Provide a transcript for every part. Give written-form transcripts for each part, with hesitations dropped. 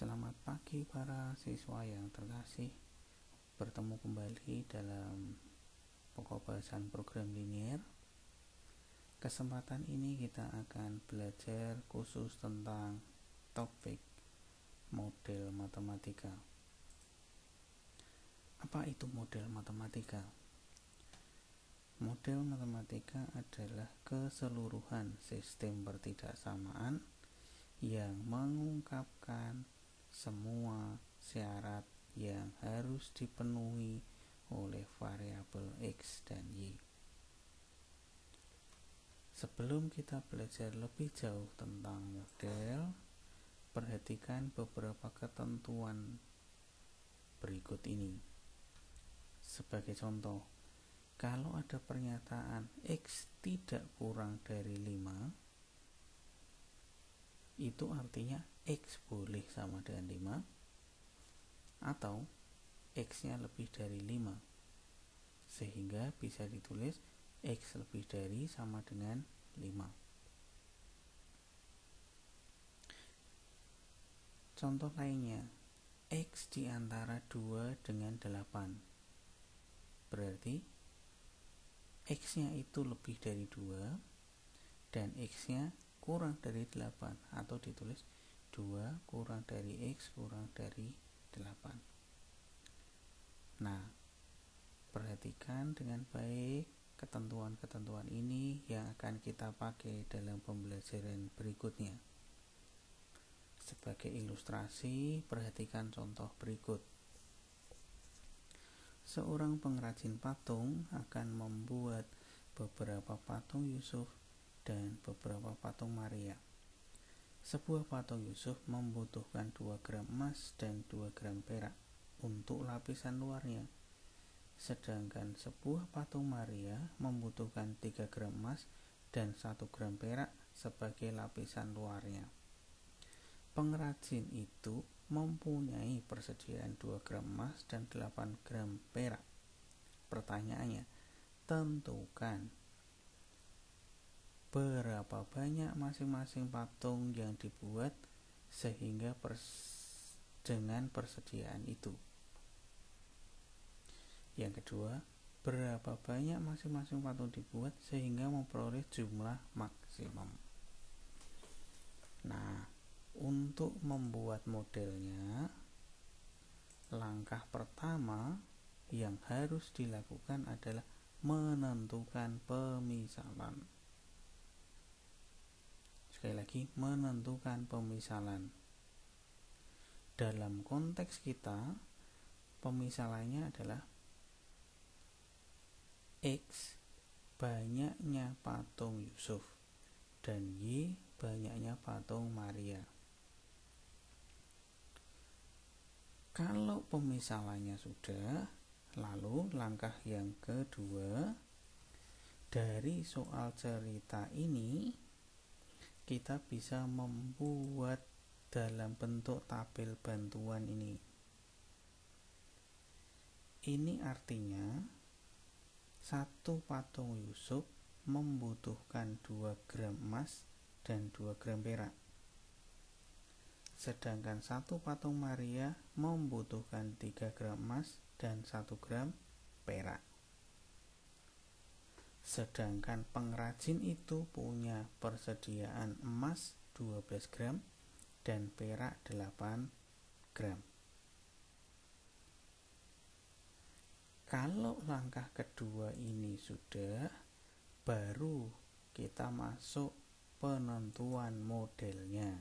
Selamat pagi para siswa yang terkasih. Bertemu kembali dalam pokok bahasan program linier. Kesempatan ini kita akan belajar khusus tentang topik model matematika. Apa itu model matematika? Model matematika adalah keseluruhan sistem pertidaksamaan yang mengungkapkan semua syarat yang harus dipenuhi oleh variabel X dan Y. Sebelum kita belajar lebih jauh tentang model, perhatikan beberapa ketentuan berikut ini. Sebagai contoh, kalau ada pernyataan X tidak kurang dari 5, itu artinya X boleh sama dengan 5 atau X-nya lebih dari 5, sehingga bisa ditulis X lebih dari sama dengan 5. Contoh lainnya, X di antara 2 dengan 8, berarti X-nya itu lebih dari 2 dan X-nya kurang dari 8, atau ditulis 2 kurang dari X kurang dari 8. Nah, perhatikan dengan baik ketentuan-ketentuan ini yang akan kita pakai dalam pembelajaran berikutnya. Sebagai ilustrasi, perhatikan contoh berikut. Seorang pengrajin patung akan membuat beberapa patung Yusuf dan beberapa patung Maria. Sebuah patung Yusuf membutuhkan 2 gram emas dan 2 gram perak untuk lapisan luarnya, sedangkan sebuah patung Maria membutuhkan 3 gram emas dan 1 gram perak sebagai lapisan luarnya. Pengrajin itu mempunyai persediaan 2 gram emas dan 8 gram perak. Pertanyaannya, tentukan berapa banyak masing-masing patung yang dibuat sehingga dengan persediaan itu. Yang kedua, berapa banyak masing-masing patung dibuat sehingga memperoleh jumlah maksimum. Nah, untuk membuat modelnya, langkah pertama yang harus dilakukan adalah menentukan pemisalan. Sekali lagi, menentukan pemisalan. Dalam konteks kita, pemisalannya adalah X banyaknya patung Yusuf dan Y banyaknya patung Maria. Kalau pemisalannya sudah, lalu langkah yang kedua, dari soal cerita ini kita bisa membuat dalam bentuk tabel bantuan ini. Ini artinya satu patung Yusuf membutuhkan 2 gram emas dan 2 gram perak, sedangkan satu patung Maria membutuhkan 3 gram emas dan 1 gram perak. Sedangkan pengrajin itu punya persediaan emas 12 gram dan perak 8 gram. Kalau langkah kedua ini sudah, baru kita masuk penentuan modelnya.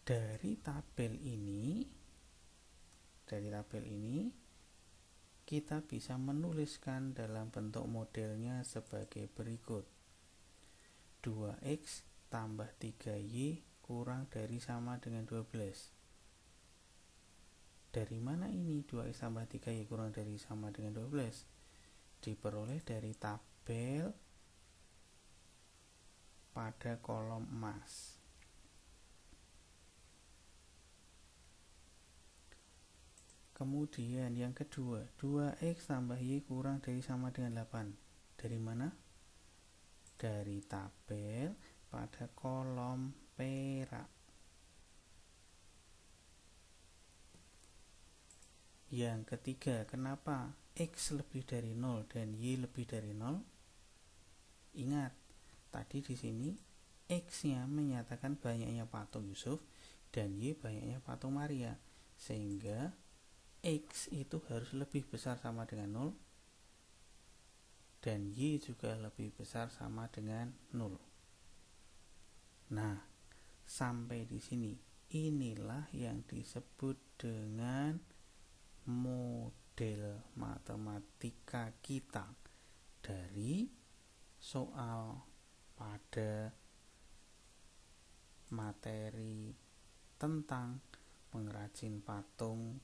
Dari tabel ini kita bisa menuliskan dalam bentuk modelnya sebagai berikut. 2x tambah 3y kurang dari sama dengan 12. Dari mana ini 2x tambah 3y kurang dari sama dengan 12? Diperoleh dari tabel pada kolom emas. Kemudian yang kedua, 2x tambah y kurang dari sama dengan 8. Dari mana? Dari tabel pada kolom perak. Yang ketiga, kenapa X lebih dari 0 dan Y lebih dari 0? Ingat, tadi di sini X-nya menyatakan banyaknya patung Yusuf dan Y banyaknya patung Maria. Sehingga X itu harus lebih besar sama dengan 0 dan Y juga lebih besar sama dengan 0. Nah, sampai di sini inilah yang disebut dengan model matematika kita dari soal pada materi tentang pengrajin patung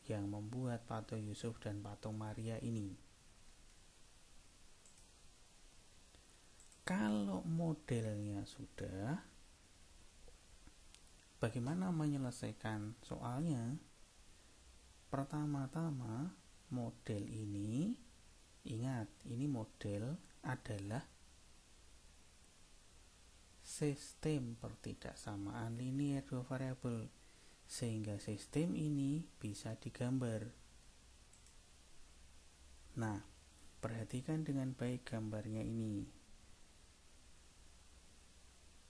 yang membuat patung Yusuf dan patung Maria ini. Kalau modelnya sudah, bagaimana menyelesaikan soalnya? Pertama-tama, model ini, ingat, ini model adalah sistem pertidaksamaan linier dua variabel, sehingga sistem ini bisa digambar. Nah, perhatikan dengan baik gambarnya ini.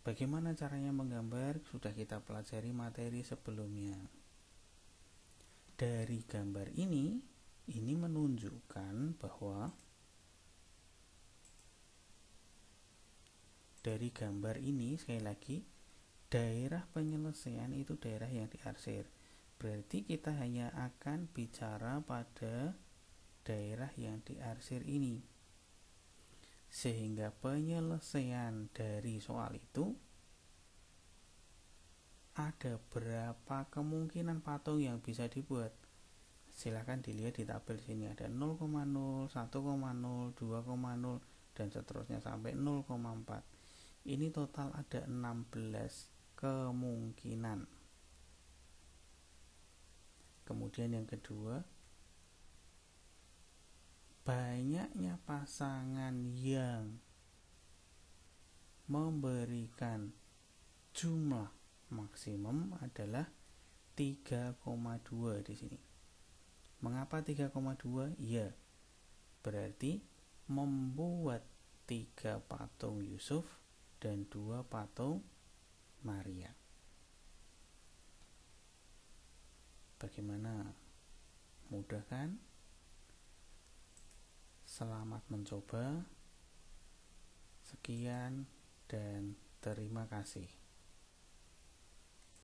Bagaimana caranya menggambar? Sudah kita pelajari materi sebelumnya. Dari gambar ini menunjukkan bahwa dari gambar ini, sekali lagi, daerah penyelesaian itu daerah yang diarsir. Berarti kita hanya akan bicara pada daerah yang diarsir ini. Sehingga penyelesaian dari soal itu ada berapa kemungkinan patung yang bisa dibuat. Silahkan dilihat di tabel sini, ada 0,0, 1,0, 2,0 dan seterusnya sampai 0,4. Ini total ada 16 kemungkinan. Kemudian yang kedua, banyaknya pasangan yang memberikan jumlah maksimum adalah 3,2 di sini. Mengapa 3,2? Ya, berarti membuat 3 patung Yusuf dan 2 patung Maria. Bagaimana? Mudah kan? Selamat mencoba. Sekian dan terima kasih.